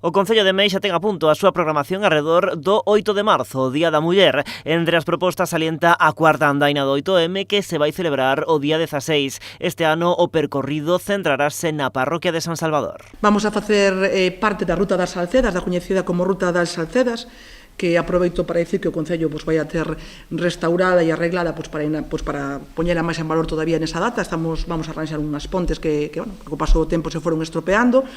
O Concello de Mei xa ten a punto a súa programación arredor do 8 de marzo, o Día da Muller. Entre as propostas salienta a cuarta andaina do 8M que se vai celebrar o día 16. Este ano o percorrido centrarase na parroquia de San Salvador. Vamos a facer parte da Ruta das Salcedas, da coñecida como Ruta das Salcedas, que aproveito para dicir que o Concello vai a ter restaurada e arreglada para poñela máis en valor todavía nesa data. Vamos a arranxar unhas pontes que co paso do tempo se foron estropeando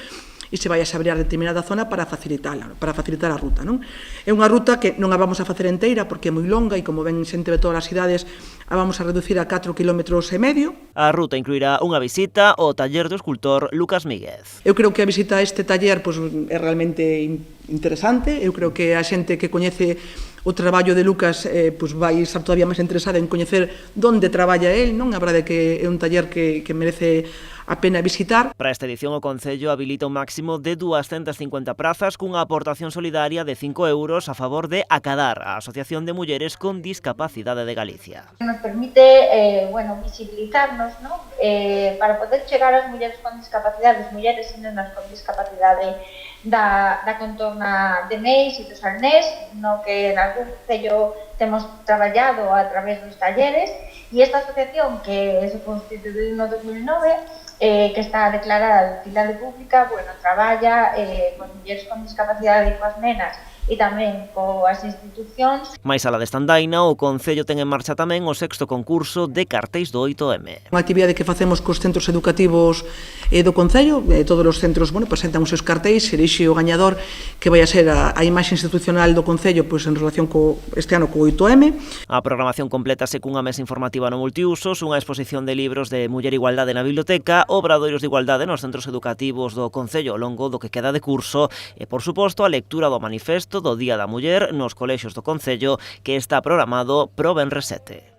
e se vai a abrir determinada zona para facilitar a ruta. Non? É unha ruta que non a vamos a facer enteira porque é moi longa e como ven xente de todas as cidades a vamos a reducir a 4,5 km. A ruta incluirá unha visita ao taller do escultor Lucas Míguez. Eu creo que a visita a este taller é realmente interesante. Eu creo que a xente que coñece o traballo de Lucas vai estar todavía máis interesada en coñecer onde traballa el, non? A verdade é que é un taller que merece a pena visitar. Para esta edición o Concello habilita un máximo de 250 prazas cunha aportación solidaria de 5 euros a favor de Acadar, a Asociación de Mulleres con Discapacidade de Galicia. Nos permite visibilizarnos, ¿no? Para poder chegar ás mulleres con discapacidade, as mulleres e nenas con discapacidade da contorna de Meis e do Salnés, no que en algún concello temos traballado a través dos talleres, e esta asociación que se constituiu no 2009 que está declarada de utilidade pública, traballa con mulleres con discapacidade e coas nenas e tamén coas institucións. Mais alá desta andaina, o Concello ten en marcha tamén o 6º concurso de cartéis do 8M. Unha actividade que facemos cos centros educativos do Concello, todos os centros presentan os seus cartéis, se elixe o gañador que vai a ser a imaxe institucional do Concello en relación este ano co 8M. A programación complétase cunha mesa informativa no multiusos, unha exposición de libros de Muller e Igualdade na biblioteca, obradoiros de igualdade nos centros educativos do Concello ao longo do que queda de curso e, por suposto, a lectura do manifesto do Día da Muller nos colexios do Concello que está programado pro venres 7.